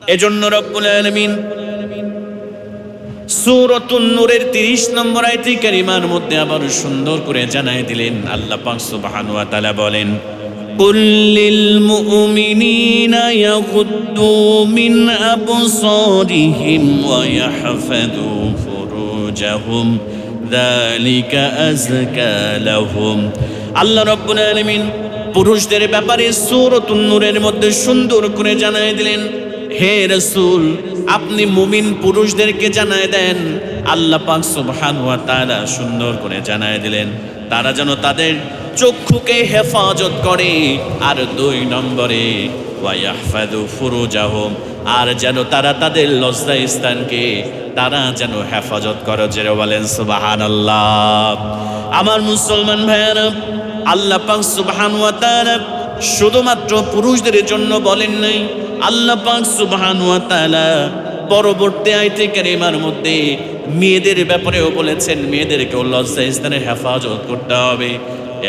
এজন্য রব্বুল আলামিন সূরাতুন নূরের 30 নম্বর আয়াতে কারিমার মধ্যে আবার সুন্দর করে জানায় দিলেন। আল্লাহ পাক সুবহানাহু ওয়া তাআলা বলেন, কুল লিল মুমিনিনা ইয়াগুদ্দু মিন আবসারিহিম ওয়া ইয়াহফাযু ফুরুজাহুম যালিকা আযকা লাহুম। আল্লাহ রাব্বুল আলামিন পুরুষদের ব্যাপারে সূরাতুন নূরের মধ্যে সুন্দর করে জানায় দিলেন, হে রাসূল আপনি মুমিন পুরুষদেরকে জানায় দেন, আল্লাহ পাক সুবহানাহু ওয়া তাআলা সুন্দর করে জানায় দিলেন তারা যেন তাদের চক্ষুকে হেফাজত করে। আর 2 নম্বরে ওয়া ইয়াহফাযু ফুরুজাহুম, আর যেন তারা তাদের লজ্জা স্থানকে তারা যেন হেফাজত করে। জেরে বলেন সুবহানাল্লাহ। আমার মুসলমান ভাইয়েরা, আল্লাহ পাক সুবহানাহু ওয়া তাআলা শুধুমাত্র পুরুষদের জন্য বলেন নাই, আল্লাহ পাক সুবহানাহু ওয়া তাআলা পরবর্তী আয়াতে কারিমার মধ্যে মেয়েদের ব্যাপারেও বলেছেন, মেয়েদেরকেও লজ্জা স্থানে হেফাজত করতে হবে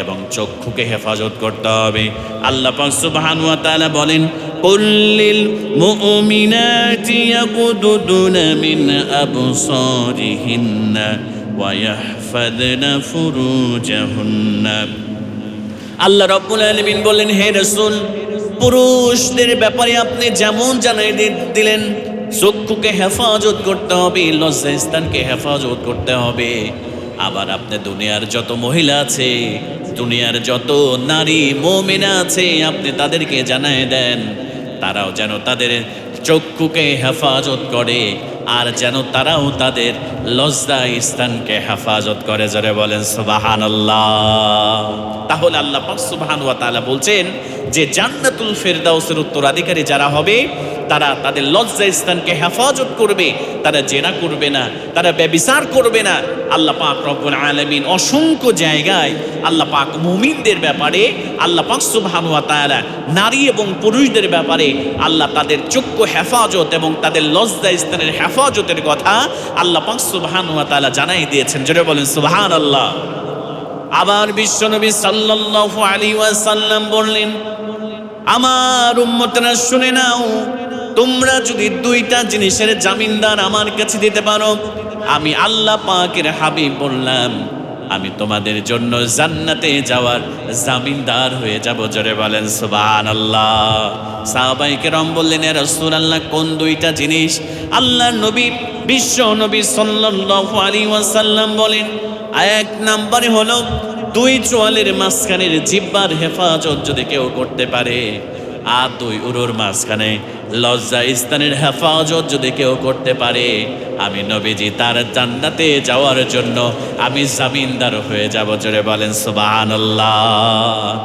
এবং চক্ষুকে হেফাজত করতে হবে। আল্লাহ পাক সুবহানাহু ওয়া তাআলা বলেন, কুল লিল মুমিনাতি ইয়াগুদুনা মিন আবসারিহিন্না ওয়া ইয়াহফাযনা ফুরুজাহুন্না। আল্লাহ রাব্বুল আলামিন বলেন, হে রাসূল পুরুষদের ব্যাপারে আপনি যেমন জানাই দিলেন চক্ষুকে হেফাজত করতে হবে, লজ্জা স্থানকে হেফাজত করতে হবে, আবার আপনি দুনিয়ার যত মহিলা আছে, দুনিয়ার যত নারী মুমিনা আছে, আপনি তাদেরকে জানায় দেন তারাও যেন তাদের চক্ষুকে হেফাজত করে আর যেন তারাও তাদের লজ্জা স্থানকে হেফাজত করে। জোরে বলেন সুবহানাল্লাহ। তাহলে আল্লাহ পাক সুবহানাহু ওয়া তাআলা বলছেন যে জান্নাতুল ফেরদাউসের উত্তরাধিকারী যারা হবে তারা তাদের লজ্জা স্থানকে হেফাজত করবে, তারা জেনা করবে না, তারা ব্যভিচার করবে না। আল্লাহ পাক রব্বুল আলামিন অসংখ্য জায়গায় আল্লাহ পাক মুমিনদের ব্যাপারে, আল্লাহ পাক সুবহানাহু ওয়া তাআলা নারী এবং পুরুষদের ব্যাপারে আল্লাহ তাদের চক্ষু হেফাজত এবং তাদের লজ্জা স্থানের হেফাজতের কথা আল্লাহ পাক সুবহানাহু ওয়া তাআলা জানাই দিয়েছেন। জোরে বলেন সুবহানাল্লাহ। আবার বিশ্বনবী সাল্লাল্লাহু আলাইহি ওয়াসাল্লাম বললেন, আমার উম্মতরা শুনে নাও, তোমরা যদি 2টা জিনিসের জামিনদার আমার কাছে দিতে পারো, আমি আল্লাহ পাকের হাবিব বললাম আমি তোমাদের জন্য জান্নাতে যাওয়ার জামিনদার হয়ে যাব। জোরে বলেন সুবহানাল্লাহ। সাহাবায়ে কেরাম বললেন, ইয়া রাসূলুল্লাহ কোন 2টা জিনিস? আল্লাহর নবী বিশ্ব নবী সাল্লাল্লাহু আলাইহি ওয়াসাল্লাম বলেন, 1 নম্বরে হলো 2 চোয়ালের মাঝখানের জিহ্বার হেফাজত যদি কেউ করতে পারে, আর 2 উরুর মাঝখানে লজ্জা স্থানের হেফাজত যদি কেউ করতে পারে, আমি নবীজি তার জান্নাতে যাওয়ার জন্য আমি জামিনদার হয়ে যাব। জোরে বলেন সুবহানাল্লাহ।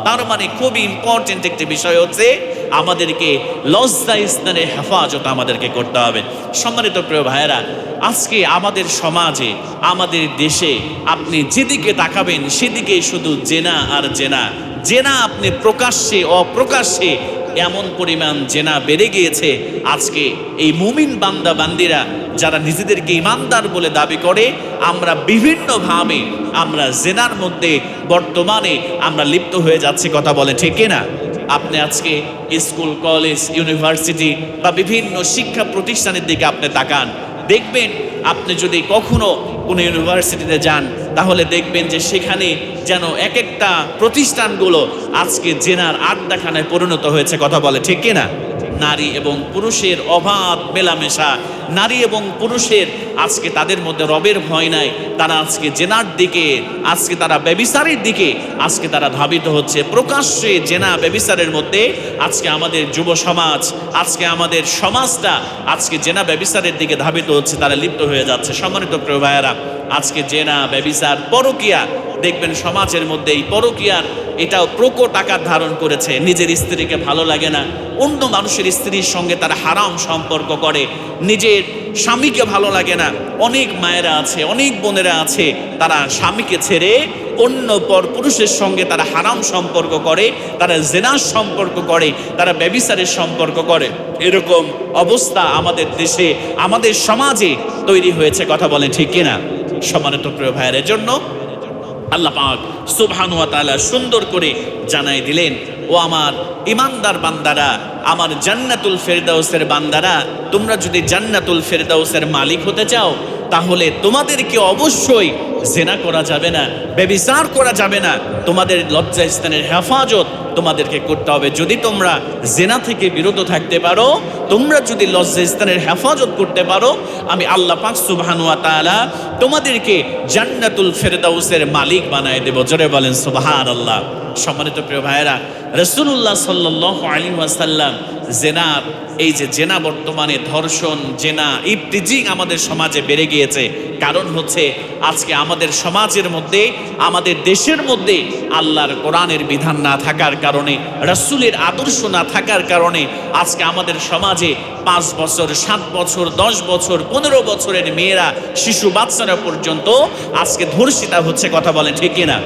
তার মানে খুব ইম্পর্টেন্ট একটি বিষয় হচ্ছে আমাদেরকে লজ্জা স্থানের হেফাজত আমাদেরকে করতে হবে। সম্মানিত প্রিয় ভাইয়েরা, আজকে আমাদের সমাজে, আমাদের দেশে আপনি যেদিকে তাকাবেন সেদিকে শুধু জেনা আর জেনা। জেনা আপনি প্রকাশ্যে অপ্রকাশ্যে এমন পরিমাণ জেনা বেড়ে গিয়েছে। আজকে এই মুমিন বান্দা বান্দিরা যারা নিজেদেরকে ইমানদার বলে দাবি করে, আমরা বিভিন্নভাবে আমরা জেনার মধ্যে বর্তমানে আমরা লিপ্ত হয়ে যাচ্ছি। কথা বলে ঠিক না? আপনি আজকে স্কুল, কলেজ, ইউনিভার্সিটি বা বিভিন্ন শিক্ষা প্রতিষ্ঠানের দিকে আপনি তাকান, দেখবেন আপনি যদি কখনো কোনো ইউনিভার্সিটিতে যান তাহলে দেখবেন যে সেখানে যেন এক একটা প্রতিষ্ঠানগুলো আজকে জেনার আড্ডাখানায় পরিণত হয়েছে। কথা বলে ঠিক কিনা? নারী এবং পুরুষের অবাধ মেলামেশা, নারী এবং পুরুষের আজকে তাদের মধ্যে রবের ভয় নাই, তারা আজকে জেনার দিকে, আজকে তারা ব্যভিচারের দিকে আজকে তারা ধাবিত হচ্ছে। প্রকাশ্যে জেনা ব্যভিচারের মধ্যে আজকে আমাদের যুব সমাজ, আজকে আমাদের সমাজটা আজকে জেনা ব্যভিচারের দিকে ধাবিত হচ্ছে, তারা লিপ্ত হয়ে যাচ্ছে। সম্মানিত প্রিয় ভাইয়েরা, আজকে জেনা, ব্যভিচার, পরকীয়া দেখবেন সমাজের মধ্যে এই পরকীয়ার এটাও প্রকট আকার ধারণ করেছে। নিজের স্ত্রীকে ভালো লাগে না, অন্য মানুষের স্ত্রীর সঙ্গে তারা হারাম সম্পর্ক করে। নিজের স্বামীকে ভালো লাগে না, অনেক মায়েরা আছে, অনেক বোনেরা আছে, তারা স্বামীকে ছেড়ে অন্য পর পুরুষের সঙ্গে তারা হারাম সম্পর্ক করে, তারা জেনার সম্পর্ক করে, তারা ব্যভিচারের সম্পর্ক করে। এরকম অবস্থা আমাদের দেশে, আমাদের সমাজে তৈরি হয়েছে। কথা বলেন ঠিক কিনা? সম্মানিত প্রিয় ভাইয়ের জন্য আল্লাহ পাক সুবহানাহু ওয়া তাআলা সুন্দর করে জানাই দিলেন, ও আমার ইমানদার বান্দারা, আমার জান্নাতুল ফেরদাউসের বান্দারা, তোমরা যদি জান্নাতুল ফেরদাউসের মালিক হতে চাও তাহলে তোমাদেরকে অবশ্যই জেনা করা যাবে না, ব্যভিচার করা যাবে না, তোমাদের লজ্জাস্থানের হেফাজত তোমাদেরকে করতে হবে। যদি তোমরা জেনা থেকে বিরত থাকতে পারো, তোমরা যদি লজ্জাস্থানের হেফাজত করতে পারো, আমি আল্লাহ পাক সুবহানাহু ওয়া তাআলা তোমাদেরকে জান্নাতুল ফেরদাউসের মালিক বানায় দেব। জোরে বলেন সুবহানাল্লাহ। সম্মানিত প্রিয় ভাইয়েরা, রাসূলুল্লাহ সাল্লাল্লাহু আলাইহি ওয়াসাল্লাম জেনার, এই যে জেনা বর্তমানে ধর্ষণ, জেনা, ইফতিজিং আমাদের সমাজে বেড়ে গিয়েছে। কারণ হচ্ছে আজকে আমাদের সমাজের মধ্যে, আমাদের দেশের মধ্যে আল্লাহর কোরআনের বিধান না থাকার কারণে, রাসূলের আদর্শ না থাকার কারণে আজকে আমাদের সমাজে 5 বছর, 7 বছর, 10 বছর, 15 বছরের মেয়েরা, শিশু বাচ্চারা পর্যন্ত আজকে ধর্ষিতা হচ্ছে। কথা বলেন ঠিক কিনা?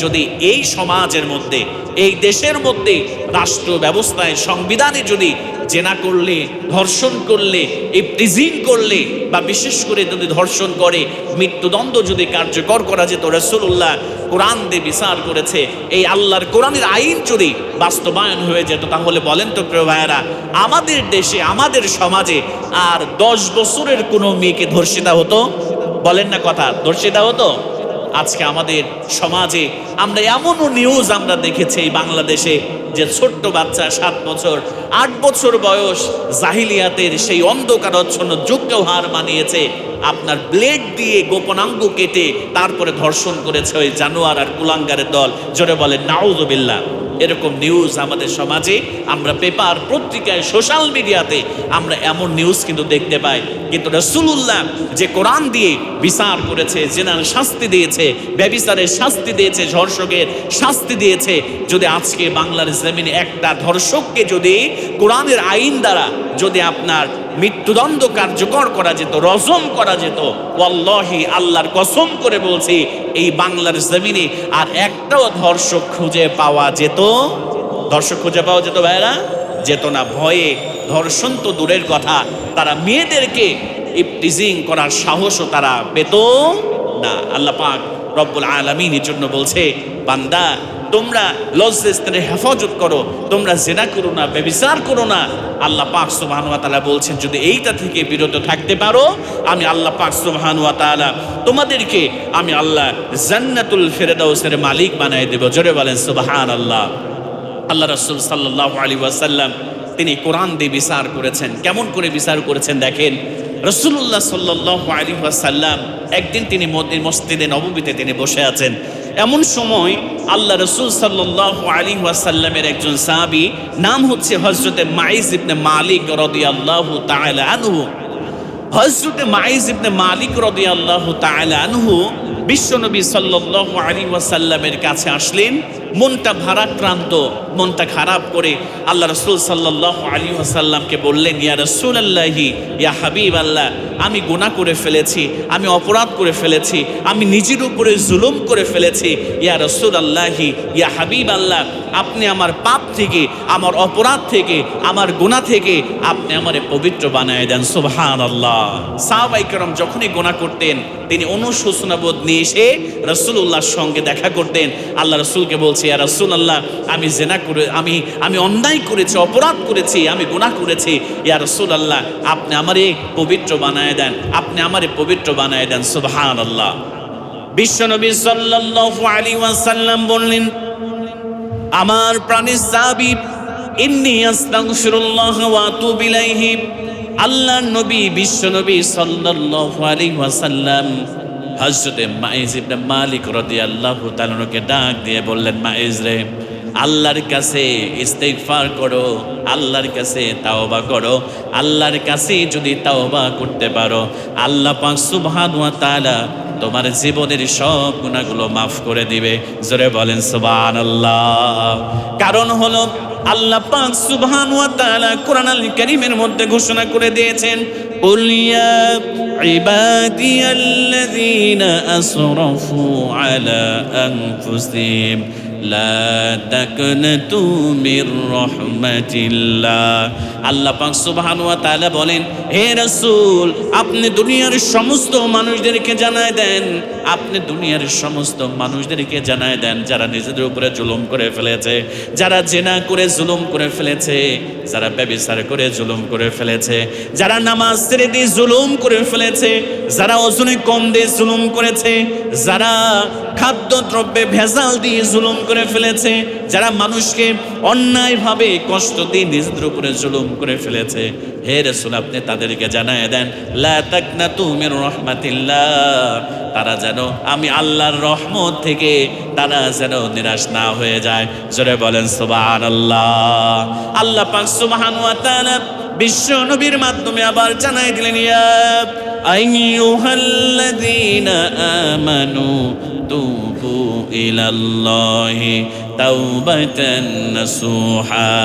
যদি এই সমাজের মধ্যে, এই দেশের মধ্যে, রাষ্ট্র ব্যবস্থায়, সংবিধানে যদি জেনা করলে, ধর্ষণ করলে, ইফতিজিং করলে, বা বিশেষ করে যদি ধর্ষণ করে মৃত্যুদণ্ড যদি কার্যকর করা যেত, রাসূলুল্লাহ কোরআন দিয়ে বিচার করেছে, এই আল্লাহর কোরআনের আইন যদি বাস্তবায়ন হয়ে যেত, তাহলে বলেন তো প্রিয় ভাইয়েরা, আমাদের দেশে, আমাদের সমাজে আর 10 বছরের কোনো মেয়েকে ধর্ষিতা হতো? বলেন না কথা, ধর্ষিতা হতো? আজকে আমাদের সমাজে আমরা এমনও নিউজ আমরা দেখেছি এই বাংলাদেশে, যে ছোট্ট বাচ্চা 7 বছর, 8 বছর বয়স, জাহিলিয়াতের সেই অন্ধকারাচ্ছন্ন যুগকেও হার মানিয়েছে, আপনার ব্লেড দিয়ে গোপনাঙ্গ কেটে তারপরে ধর্ষণ করেছে ওই জানোয়ার আর কুলাঙ্গারের দল। জোরে বলেন নাউযুবিল্লাহ। এরকম নিউজ আমাদের সমাজে আমরা পেপার, পত্রিকায়, সোশ্যাল মিডিয়াতে আমরা এমন নিউজ কিন্তু দেখতে পাই। কিন্তু রাসূলুল্লাহ যে কোরআন দিয়ে বিচার করেছে, জেনার শাস্তি দিয়েছে, ব্যভিচারের শাস্তি দিয়েছে, ধর্ষকের শাস্তি দিয়েছে, যদি আজকে বাংলার জমিনে একটা ধর্ষককে যদি কোরআনের আইন দ্বারা যদি আপনার মৃত্যুদণ্ড কার্যকর করা যেত, রজম করা যেত, ওয়াল্লাহি আল্লাহর কসম করে বলছি, এই বাংলার জমিনে আর একটাও ধর্ষক খুঁজে পাওয়া যেত? ধর্ষক খুঁজে পাওয়া যেত ভাইরা? যেত না। ভয়ে ধর্ষণ তো দূরের কথা, তারা মেয়েদেরকে ইফতিজিং করার সাহসও তারা পেত না। আল্লাহ পাক রব্বুল আলামিন এর জন্য বলছে, বান্দা তোমরা লজ্জাস্থানের হেফাজত করো, তোমরা জেনা করো না, ব্যভিচার করো না। আল্লাহ পাক সুবহানাহু ওয়া তাআলা বলছেন, যদি এইটা থেকে বিরত থাকতে পারো, আমি আল্লাহ পাক সুবহানাহু ওয়া তাআলা তোমাদেরকে আমি আল্লাহ জান্নাতুল ফেরদাউসের মালিক বানায় দেব। জোরে বলেন সুবহানাল্লাহ। আল্লাহ রাসূল সাল্লাল্লাহু আলাইহি ওয়াসাল্লাম তিনি কোরআন দিয়ে বিচার করেছেন। কেমন করে বিচার করেছেন দেখেন। রাসূলুল্লাহ সাল্লাল্লাহু আলাইহি ওয়াসাল্লাম একদিন তিনি মসজিদে নববীতে তিনি বসে আছেন। এমন সময় আল্লাহ রাসূল সাল্লাল্লাহু আলাইহি ওয়াসাল্লামের একজন সাহাবী, নাম হচ্ছে হযরতে মাইজ ইবনে মালিক রাদিয়াল্লাহু তাআলা আনহু। হযরতে মাইজ ইবনে মালিক রাদিয়াল্লাহু তাআলা আনহু বিশ্বনবী সাল্লাল্লাহু আলাইহি ওয়াসাল্লামের কাছে আসলেন, মনটা ভারাক্রান্ত, মনটা খারাপ করে আল্লাহ রাসূল সাল্লাল্লাহু আলাইহি ওয়াসাল্লামকে বললেন, ইয়া রাসূলুল্লাহি, ইয়া হাবিবাল্লাহ, আমি গুনাহ করে ফেলেছি, আমি অপরাধ করে ফেলেছি, আমি নিজের উপরে জুলুম করে ফেলেছি। ইয়া রাসূলুল্লাহি, ইয়া হাবিবাল্লাহ, আপনি আমার পাপ থেকে, আমার অপরাধ থেকে, আমার গুনাহ থেকে আপনি আমারে পবিত্র বানায় দেন। সুবহানাল্লাহ। সাহাবায়ে কেরাম যখনই গুনাহ করতেন, তিনি অনুশোচনাবোধ নিয়ে এসে রাসূলুল্লাহর সঙ্গে দেখা করতেন। আল্লাহ রাসূলকে বলছে, ইয়া রাসূলুল্লাহ, আমি জিনা করে, আমি অন্যায় করেছি, অপরাধ করেছি, আমি গুনাহ করেছি। ইয়া রাসূলুল্লাহ, আপনি আমারে পবিত্র বানায় দেন, আপনি আমারে পবিত্র বানায় দেন। সুবহানাল্লাহ। বিশ্বনবী সাল্লাল্লাহু আলাইহি ওয়াসাল্লাম বললেন, আমার প্রাণের সাহাবী, ইন্নী আস্তাগফিরুল্লাহ ওয়া আতুবু ইলাইহি। আল্লাহর নবী বিশ্বনবী সাল্লাল্লাহু আলাইহি ওয়াসাল্লাম হযরতে মাইজ ইবনে মালিক রাদিয়াল্লাহু তাআলাকে ডাক দিয়ে বললেন, মাইজ রে, আল্লাহর কাছে ইস্তিগফার করো, আল্লাহর কাছে তাওবা করো। আল্লাহর কাছে যদি তাওবা করতে পারো, আল্লাহ পাক সুবহানাহু ওয়া তাআলা তোমার জীবনের সব গুনাহগুলো মাফ করে দিবে। জোরে বলেন সুবহানাল্লাহ। কারণ হলো আল্লাহ পাক সুবহানাহু ওয়া তাআলা কোরআনুল কারীমের মধ্যে ঘোষণা করে দিয়েছেন, কুল ইয়া ইবাদিয়াল্লাযীনা আসরাফু আলা আনফুসিহিম লা তাকনাতু মির রাহমাতিল্লাহ। আল্লাহ পাক সুবহানাহু ওয়া তাআলা বলেন, হে রাসূল আপনি দুনিয়ার সমস্ত মানুষদেরকে জানায় দেন, আপনি দুনিয়ার সমস্ত মানুষদেরকে জানায় দেন যারা নিজেদের উপরে জুলুম করে ফেলেছে, যারা জিনা করে জুলুম করে ফেলেছে, যারা ব্যভিচার করে জুলুম করে ফেলেছে, যারা নামাজ ছেড়ে দিয়ে জুলুম করে ফেলেছে, যারা ওজনে কম দিয়ে জুলুম করেছে, যারা খাদ্যদ্রব্যে ভেজাল দিয়ে জুলুম করে ফেলেছে, যারা মানুষকে অন্যায়ভাবে কষ্ট দিয়ে নিজেদের উপরে জুলুম করে ফেলেছে, হে রাসূল আপনি তাদেরকে জানায় দেন লা তাকনাতু মির রাহমাতিল্লাহ, তারা যেন আমি আল্লাহর রহমত থেকে তারা যেন নিরাশ না হয়ে যায়। জোরে বলেন সুবহানাল্লাহ। আল্লাহ পাক সুবহানাহু ওয়া তাআলা বিশ্ব নবীর মাধ্যমে আবার জানাই দিলেন, ইয়া আইয়ুহাল্লাযীনা আমানু তুবু ইলাল্লাহি তাওবাতান নাসুহা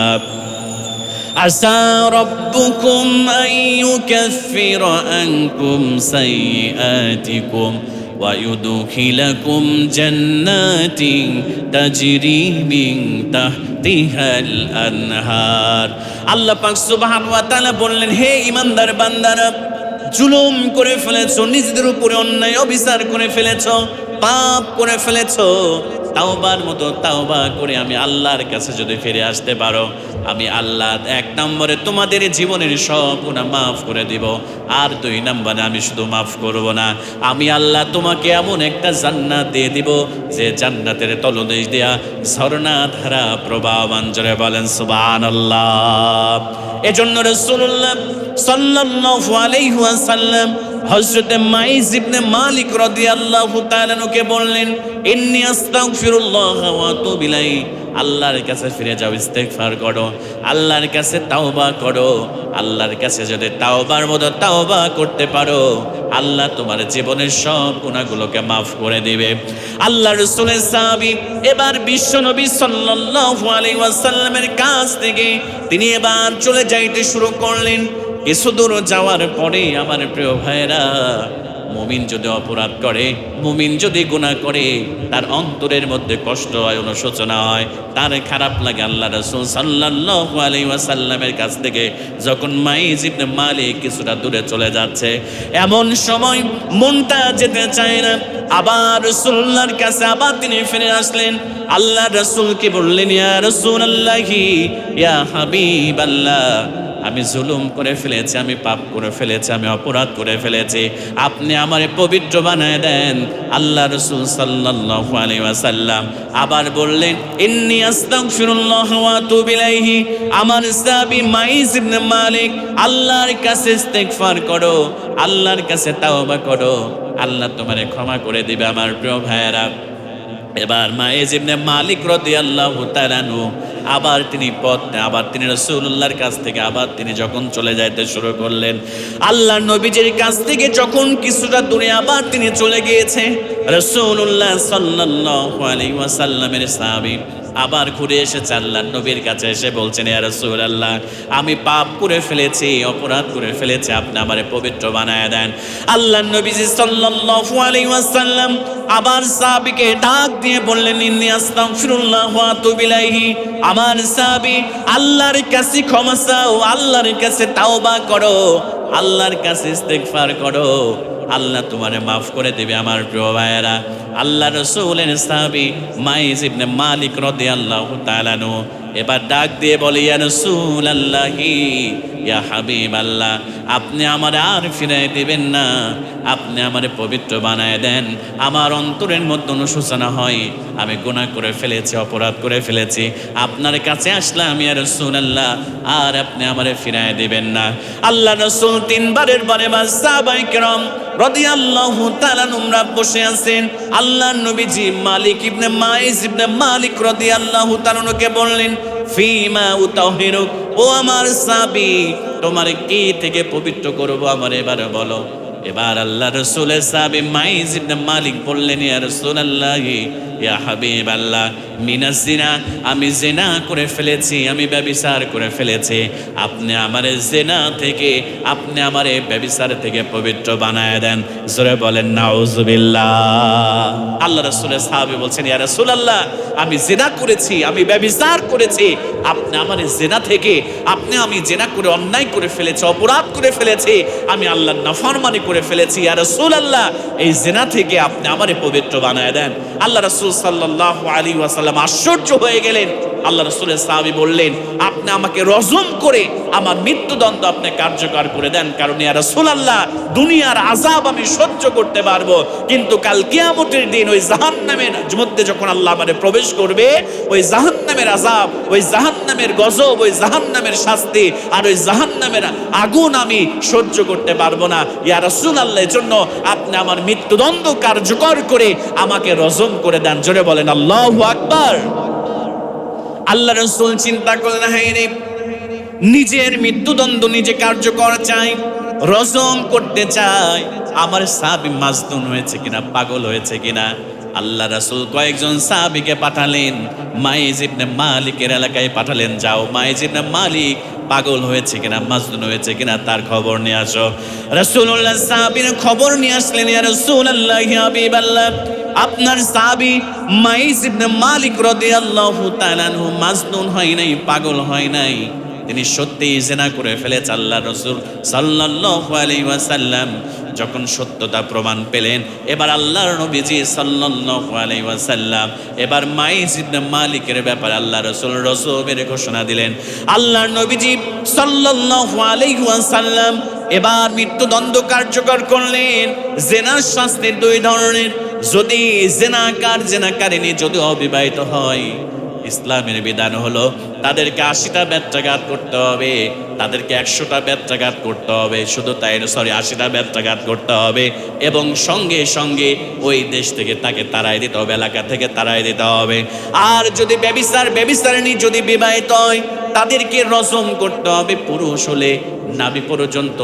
আসা রব্বুকুম আন ইউকাফিরা আনকুম সাইয়্যাতিকুম ওয়া ইউদখিলাকুম জান্নাতিন তাজরি মিন তাহতিহাল আনহার। আল্লাহ পাক সুবহানাহু ওয়া তাআলা বললেন, হে ঈমানদার বান্দারা, জুলুম করে ফেলেছো, নিজেদের উপরে অন্যায় অবিচার করে ফেলেছো, পাপ করে ফেলেছো, তাওবার মতো তাওবা করে আমি আল্লাহর কাছে যদি ফিরে আসতে পারো, আমি আল্লাহ 1 নম্বরে তোমাদের জীবনের সব গুনাহ মাফ করে দিব, আর 2 নম্বরে আমি শুধু মাফ করব না, আমি আল্লাহ তোমাকে এমন একটা জান্নাত দিয়ে দিব যে জান্নাতের তলদেশ দেয়া ঝর্ণা ধারা প্রবাহমান। জোরে বলেন সুবহানাল্লাহ। এজন্য রাসূলুল্লাহ সাল্লাল্লাহু আলাইহি ওয়াসাল্লাম হযরত মাইজ ইবনে মালিক রাদিয়াল্লাহু তাআলা কে বললেন, ইন্নী আস্তাগফিরুল্লাহ ওয়া আতুবু ইলাইহি, আল্লাহর কাছে ফিরে যাও, ইস্তেগফার করো, আল্লাহর কাছে তাওবা করো। আল্লাহর কাছে যদি তাওবার মতো তাওবা করতে পারো, আল্লাহ তোমার জীবনের সব গুনাহগুলোকে মাফ করে দিবে। আল্লাহ রাসূলের সাহাবী এবার বিশ্ব নবী সাল্লাল্লাহু আলাইহি ওয়াসাল্লামের কাছ থেকে তিনি এবার চলে যাইতে শুরু করলেন। কিছু দূর যাওয়ার পরে আমার প্রিয় ভাইরা, মুমিন যদি অপরাধ করে, মুমিন যদি গুনাহ করে, তার অন্তরের মধ্যে কষ্ট হয়, অনুশোচনা হয়, তার খারাপ লাগে। আল্লাহ রাসূল সাল্লাল্লাহু আলাইহি ওয়াসাল্লামের কাছ থেকে যখন মাইজ ইবনে মালিক কিছুটা দূরে চলে যাচ্ছে, এমন সময় মনটা যেতে চায় না, আবার রাসূলুল্লাহর কাছে আবার তিনি ফিরে আসলেন। আল্লাহ রাসূলকে বললেন, ইয়া রাসূলুল্লাহি, ইয়া হাবিবাল্লাহ, আমি জুলুম করে ফেলেছি, আমি পাপ করে ফেলেছি, আমি অপরাধ করে ফেলেছি, আপনি আমারে পবিত্র বানায় দেন। আল্লাহ রাসূল সাল্লাল্লাহু আলাইহি ওয়াসাল্লাম আবার বললেন, ইন্নী আস্তাগফিরুল্লাহ ওয়া আতুবু ইলাইহি, আমার সাহাবী মাইজ ইবনে মালিক আল্লাহর কাছে ইস্তেগফার করো, আল্লাহর কাছে তাওবা করো, আল্লাহ তোমারে ক্ষমা করে দিবে। আমার প্রিয় ভাইয়েরা, এবার মাইজ ইবনে মালিক রাদিয়াল্লাহু তাআলা আবার তিনি রাসূলুল্লাহর কাছ থেকে আবার তিনি যখন চলে যাইতে শুরু করলেন, আল্লাহর নবীজির কাছ থেকে যখন কিছুটা দূরে আবার তিনি চলে গিয়েছে, রাসূলুল্লাহ সাল্লাল্লাহু আলাইহি ওয়াসাল্লামের সাহাবী আবার ঘুরে এসেছে আল্লাহর নবীর কাছে, এসে বলছেন, ইয়া রাসূলুল্লাহ, আমি পাপ করে ফেলেছি, অপরাধ করে ফেলেছি, আপনি আমারে পবিত্র বানায় দেন। আল্লাহর নবীজি সাল্লাল্লাহু আলাইহি ওয়াসাল্লাম আবার সাহাবীকে ডাক দিয়ে বললেন, ইন্নী আস্তাগফিরুল্লাহ ওয়া আতুবু ইলাইহি, আমার সাহাবী আল্লাহর কাছে ক্ষমা চাও, আল্লাহর কাছে তাওবা করো, আল্লাহর কাছে ইস্তেগফার করো, আল্লাহ তোমারে মাফ করে দেবে। আমার প্রিয় ভাইয়েরা, আল্লাহ রাসূলের সাহাবী মাইজ ইবনে মালিক রাদিয়াল্লাহু তাআলা এবার ডাক দিয়ে বলে, ইয়া রাসূলুল্লাহি, ইয়া হাবিবাল্লাহ, আপনি আমার আর ফিরাই দিবেন না, আপনি আমারে পবিত্র বানায় দেন। আমার অন্তরের মধ্যে অনুশোচনা হয়, আমি গুনাহ করে ফেলেছি, অপরাধ করে ফেলেছি, আপনার কাছে আসলাম ইয়া রাসূলুল্লাহ, আর আপনি আমারে ফিরাই দিবেন না। আল্লাহ রাসূল 3 বারের বারে সাহাবায়ে কেরাম রাদিয়াল্লাহু তাআলা আমরা বসে আছেন। আল্লাহ নবীজি মালিক ইবনে মাইজ ইবনে মালিক রাদিয়াল্লাহু তাআলা কে বললেন, ফিমা উতাহিরুক, ও আমার সাহাবী, তোমার কি থেকে পবিত্র করব আমার এবারে বলো। এবার আল্লাহ রাসূলের সাহাবী মাইজ ইবনে মালিক বললেন, ইয়া রাসূলুল্লাহ, ইয়া হাবিবাল্লাহ, মিনাজ জিনা, আমি জিনা করে ফেলেছি, আমি ব্যভিচার করে ফেলেছি। আপনি আমারে জিনা থেকে, আপনি আমারে ব্যভিচার থেকে পবিত্র বানায় দেন। জোরে বলেন নাউজুবিল্লাহ। আল্লাহ রাসূলের সাহাবী বলছেন, ইয়া রাসূলুল্লাহ, আমি জিনা করেছি, আমি ব্যভিচার করেছি, আপনি আমারে জিনা থেকে, আমি জিনা করে অন্যায় করে ফেলেছি, অপরাধ করে ফেলেছি, আমি আল্লাহর নাফরমানি করে ফেলেছি। ইয়া রাসূলুল্লাহ, এই জিনা থেকে আপনি আমারে পবিত্র বানায় দেন। আল্লাহ রাসূল সাল্লাল্লাহু আলাইহি ওয়াসাল্লাম আশ্চর্য হয়ে গেলেন। আল্লাহ রাসূলের সাহাবী বললেন, আপনি আমাকে রজম করে আমার মৃত্যুদণ্ড আপনি কার্যকর করে দেন, কারণ ইয়া রাসূলুল্লাহ, দুনিয়ার আযাব আমি সহ্য করতে পারবো, কিন্তু কাল কিয়ামতের দিন ওই জাহান্নামের মধ্যে যখন আল্লাহ আমারে প্রবেশ করবে, ওই জাহান্নামের আযাব, ওই জাহান্নামের গজব, ওই জাহান্নামের শাস্তি আর ওই জাহান্নামের আগুন আমি সহ্য করতে পারবো না। ইয়া রাসূলুল্লাহ, এর জন্য আপনি আমার মৃত্যুদণ্ড কার্যকর করে আমাকে রজম করে দেন। জোরে বলেন আল্লাহু আকবার। আল্লাহ রাসূল চিন্তা করলেন, হ্যাঁ রে, নিজের মৃত্যুদণ্ড নিজে কার্যকর চাই, রজম করতে চাই, আমার সাহাবী মাজনুন হয়েছে কিনা, পাগল হয়েছে কিনা। আল্লাহ রাসূল কয়েকজন সাহাবীকে পাঠালেন, মাইজ ইবনে মালিকের এলাকায় পাঠালেন, যাও মাইজ ইবনে মালিক পাগল হয়েছে কিনা, মাজনুন হয়েছে কিনা তার খবর নিয়ে আসো। রাসূলুল্লাহ সাহাবীর খবর নিয়ে আসলেন, ইয়া রাসূলুল্লাহ, ইয়া হাবিবাল্লাহ, আপনার সাহাবী মাইজ ইবনে মালিক রাদিয়াল্লাহু তাআলা আনহু মাজনুন হয় নাই, পাগল হয় নাই, তিনি সত্যিই জিনা করে ফেলেছে। আল্লাহ রাসূল সাল্লাল্লাহু আলাইহি ওয়াসাল্লাম যখন সত্যতা প্রমাণ পেলেন, এবার আল্লাহর নবীজি সাল্লাল্লাহু আলাইহি ওয়াসাল্লাম এবার মাইজ ইবনে মালিকের ব্যাপারে আল্লাহ রাসূল রজমের ঘোষণা দিলেন। আল্লাহর নবীজি সাল্লাল্লাহু আলাইহি ওয়াসাল্লাম এবার মৃত্যুদণ্ড কার্যকর করলেন। জিনার শাস্তি দুই ধরনের, যদি জেনাকারিনী যদি অবিবাহিত হয়, ইসলামের বিধান হলো তাদেরকে 80টা বেত্রাঘাত করতে হবে, তাদেরকে 100টা বেত্রাঘাত করতে হবে, শুধু তাই 80টা বেত্রাঘাত করতে হবে, এবং সঙ্গে সঙ্গে ওই দেশ থেকে তাকে তাড়াই দিতে হবে, এলাকা থেকে তাড়াই দিতে হবে। আর যদি ব্যভিচারিণী যদি বিবাহিত হয়, তাদেরকে রজম করতে হবে, পুরুষ হলে নাভি পর্যন্ত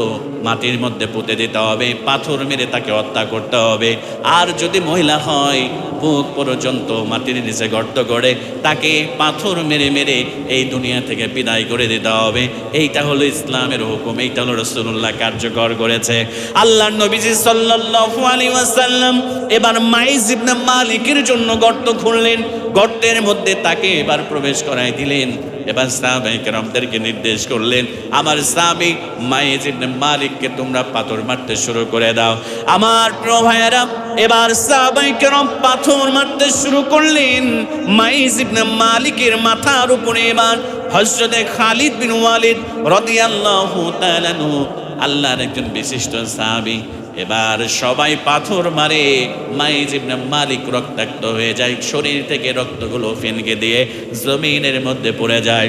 মাটির মধ্যে পুঁতে দিতে হবে, পাথর মেরে তাকে হত্যা করতে হবে। আর যদি মহিলা হয়, বুক পর্যন্ত মাটির নিচে গর্ত করে তাকে পাথর মেরে মেরে এই দুনিয়া থেকে বিদায় করে দিতে হবে। এইটা হলো ইসলামের হুকুম, এইটা হলো রাসূলুল্লাহ কার্যকর করেছে। আল্লাহর নবীজি সাল্লাল্লাহু আলাইহি ওয়াসাল্লাম এবার মাইজ ইবনে মালিকের জন্য গর্ত খুঁড়লেন, গর্তের মধ্যে তাকে এবার প্রবেশ করাই দিলেন। এবার সাহাবায়ে কেরামদেরকে নির্দেশ করলেন, আমার সাহাবী মাইজ ইবনে মালিককে তোমরা পাথর মারতে শুরু করে দাও। আমার প্রিয় ভাইয়েরা, এবার সাহাবায়ে কেরাম পাথর মারতে শুরু করলেন মাইজ ইবনে মালিকের মাথার উপরে। এবার হযরতে খালিদ বিন ওয়ালিদ রাদিয়াল্লাহু তাআলা আনহু, আল্লাহর একজন বিশিষ্ট সাহাবী, এবার সবাই পাথর মারে, মাইজ ইবনে মালিক রক্তাক্ত হয়ে যায়, শরীর থেকে রক্তগুলো ফেনকে দিয়ে জমিনের মধ্যে পড়ে যায়।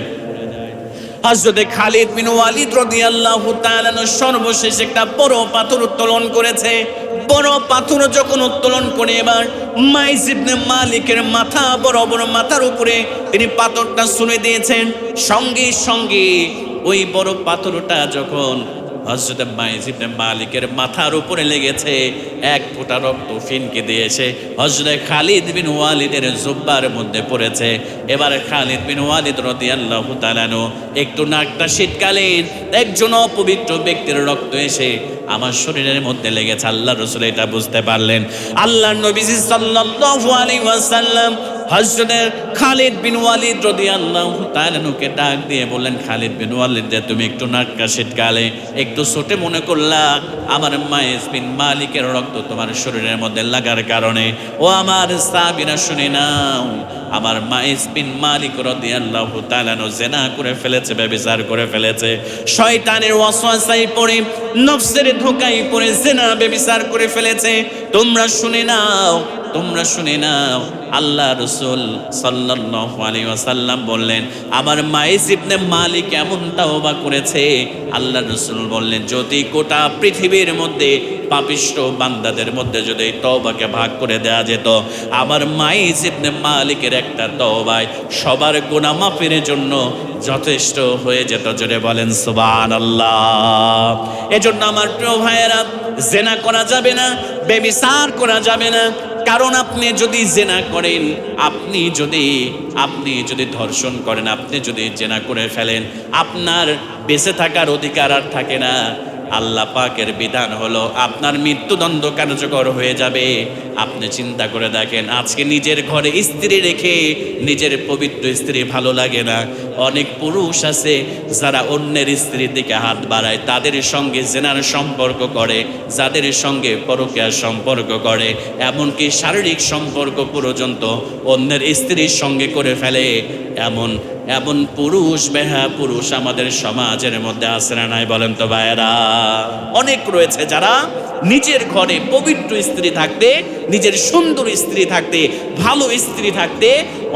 হযরতে খালিদ বিন ওয়ালিদ রাদিয়াল্লাহু তাআলা সর্বশেষ একটা বড় পাথর উত্তোলন করেছে। বড় পাথর যখন উত্তোলন করে এবার মাইজ ইবনে মালিকের মাথা, বড় বড় মাথার উপরে তিনি পাথরটা ছুঁড়ে দিয়েছেন। সঙ্গে সঙ্গে ওই বড় পাথরটা যখন হযরত মাইজ ইবনে মালিকের মাথার উপরে লেগেছে, এক ফোঁটা রক্ত ফিনকে দিয়েছে হযরত খালিদ বিন ওয়ালিদের জুব্বার মধ্যে পড়েছে। এবার খালিদ বিন ওয়ালিদ রাদিয়াল্লাহু তাআলা আনহু একটু নাকটা শীতকালীন, একজন অপবিত্র ব্যক্তির রক্ত এসে আমার শরীরের মধ্যে লেগেছে। আল্লাহ রাসূল এটা বুঝতে পারলেন। আল্লাহর নবীজি সাল্লাল্লাহু আলাইহি ওয়াসাল্লাম হযরত খালিদ বিন ওয়ালিদ রাদিয়াল্লাহু তাআলা আনহুকে ডাক দিয়ে বললেন, খালিদ বিন ওয়ালিদ, যে তুমি একটু নাকটা শীতকালে একটু ছোটে মনে করলা আমার মাইজ বিন মালিকের রক্ত তোমার শরীরের মধ্যে লাগার কারণে। ও আমার সাহাবীরা শুনে নাও, আমার মাইজ বিন মালিক রাদিয়াল্লাহু তাআলা আনহু জিনা করে ফেলেছে, ব্যভিচার করে ফেলেছে, শয়তানের ওয়াসওয়াসায় পড়ে, নফসের ধোঁকায় পড়ে জিনা ব্যভিচার করে ফেলেছে। তোমরা শুনে নাও, তোমরা শুনে নাও, আল্লাহ রাসূল সাল্লাল্লাহু আলাইহি ওয়াসাল্লাম বললেন, আমার মাইস ইবনে মালিক এমন তাওবা করেছে, আল্লাহ রাসূল বললেন যদি গোটা পৃথিবীর মধ্যে পাপিষ্ঠ বান্দাদের মধ্যে যদি এই তওবাকে ভাগ করে দেয়া যেত, আমার মাইস ইবনে মালিকের একটা তওবায় সবার গুনাহ মাফের জন্য যথেষ্ট হয়ে যেত। জোরে বলেন সুবহানাল্লাহ। এজন্য আমার প্রিয় ভাইয়েরা, জেনা করা যাবে না, ব্যভিচার করা যাবে না। কারণ আপনি যদি জেনা করেন, আপনি যদি ধর্ষণ করেন, আপনি যদি জেনা করে ফেলেন, আপনার বেঁচে থাকার অধিকার আর থাকে না। আল্লাহ পাকের বিধান হলো আপনার মৃত্যুদণ্ড কার্যকর হয়ে যাবে। আপনি চিন্তা করে দেখেন, আজকে নিজের ঘরে স্ত্রী রেখে নিজের পবিত্র স্ত্রী ভালো লাগে না। অনেক পুরুষ আছে যারা অন্যের স্ত্রীর দিকে হাত বাড়ায়, তাদের সঙ্গে জেনার সম্পর্ক করে, যাদের সঙ্গে পরকীয়ার সম্পর্ক করে, এমনকি শারীরিক সম্পর্ক পর্যন্ত অন্যের স্ত্রীর সঙ্গে করে ফেলে। এমন পুরুষ, বেহা পুরুষ আমাদের সমাজের মধ্যে আছে না নাই বলেন তো ভাইয়েরা? অনেক রয়েছে যারা নিজের ঘরে পবিত্র স্ত্রী থাকতে, নিজের সুন্দর স্ত্রী থাকতে, ভালো স্ত্রী থাকতে,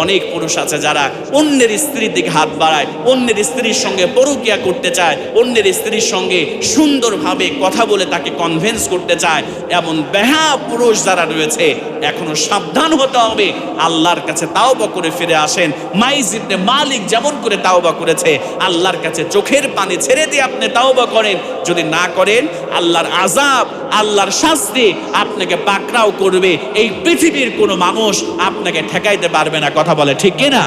অনেক পুরুষ আছে যারা অন্যের স্ত্রীর দিকে হাত বাড়ায়, অন্যের স্ত্রীর সঙ্গে পরকীয়া করতে চায়, অন্যের স্ত্রীর সঙ্গে সুন্দরভাবে কথা বলে তাকে কনভিন্স করতে চায়। এমন বেহা পুরুষ যারা রয়েছে, এখনো সাবধান হতে হবে। আল্লাহর কাছে তাওবা করে ফিরে আসেন। মাইস ইবনে মালিক যেমন করে তাওবা করেছে, আল্লাহর কাছে চোখের পানি ছেড়ে দিয়ে আপনি তাওবা করেন। যদি না করেন, আল্লাহর আযাব, আল্লাহর শাস্তি আপনাকে পাকড়াও করবে। এই পৃথিবীর কোনো মানুষ আপনাকে ঠেকাইতে পারবে না। কথা বলে ঠিক কিনা?